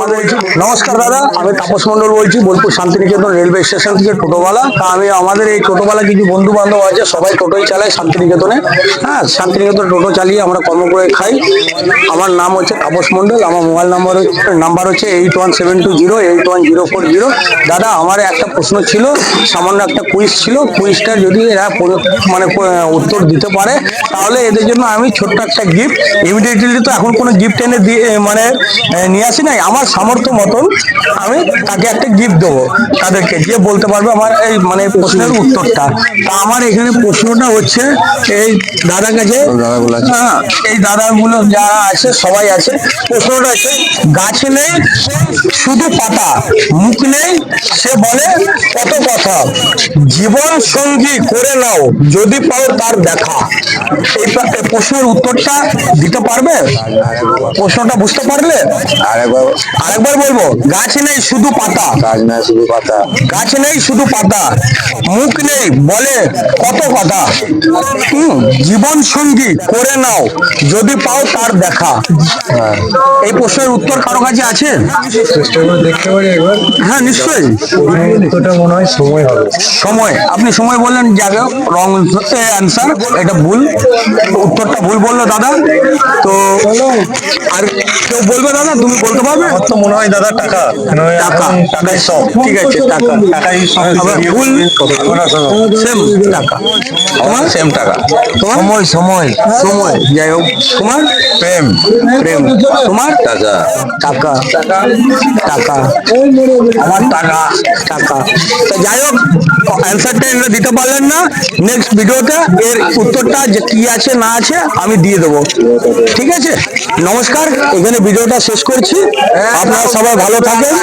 নমস্কার দাদা, আমি তাপস মন্ডল বলছি, বোলপুর শান্তিনিকেতন রেলওয়ে স্টেশন থেকে টোটোওয়ালা। তা আমি আমাদের এই টোটোওয়ালা কিছু বন্ধু বান্ধব আছে, সবাই টোটোই চালায় শান্তিনিকেতনে। হ্যাঁ, শান্তিনিকেতন টোটো চালিয়ে আমরা কর্ম করে খাই। আমার নাম হচ্ছে তাপস মন্ডল, আমার মোবাইল নাম্বার হচ্ছে 8172081040। দাদা, আমার একটা প্রশ্ন ছিল, সামান্য একটা কুইজ ছিল। কুইজটা যদি এরা উত্তর দিতে পারে, তাহলে এদের জন্য আমি ছোট্ট একটা গিফট, ইমিডিয়েটলি তো এখন কোনো গিফট এনে দিয়ে নিয়ে আসি নাই, আমার সামর্থ্য মতন আমি তাকে একটা গিফট দেবো, তাদেরকে যে বলতে পারবে আমার এই প্রশ্নের উত্তরটা। তা আমার এখানে প্রশ্নটা হচ্ছে এই দাদার কাছে, হ্যাঁ, এই দাদাগুলো যারা আছে সবাই আছে। প্রশ্নটা হচ্ছে, গাছ নেই শুধু পাতা, মুখ নেই সে বলে কত কথা, জীবন সঙ্গী করে নাও যদি পাও তার দেখা। এই প্রশ্নের উত্তরটা দিতে পারবে? প্রশ্নটা বুঝতে পারলে? আরেকবার বলবো, গাছ নেই শুধু পাতা, গাছ নেই শুধু পাতা, মুখ নেই বলে কত কথা, জীবন সঙ্গী করে নাও যদি পাও তার দেখা। এই প্রশ্নের উত্তর কারো কাছে আছে? দেখতে পারি একবার। হ্যাঁ, নিশ্চয়ই। উত্তরটা মনে হয় সময় হবে। সময়? আপনি সময় বললেন, যাবে রং অ্যান্সার, এটা ভুল, উত্তরটা ভুল বললো দাদা। তো আর কেউ বলবে দাদা? তুমি বলতে পারবে? আমার তো মনে হয় দাদা টাকা। টাকা, টাকাই সব। ঠিক আছে, টাকা, টাকাই সব। ভুল। সেম টাকা। তোমার সেম টাকা। তোমার সময় সময় সময়, যাই হোক। তোমার প্রেম। প্রেম। তোমার টাকা। টাকা, টাকা, আমার টাকা, টাকা। তো যাই হোক, অ্যান্সারটা এরা দিতে পারলেন না। নেক্সট ভিডিওতে এর উত্তরটা যে কি আছে না আছে আমি দিয়ে দেবো। ঠিক আছে, নমস্কার, এখানে ভিডিওটা শেষ করছি। আপনারা সবাই ভালো থাকেন।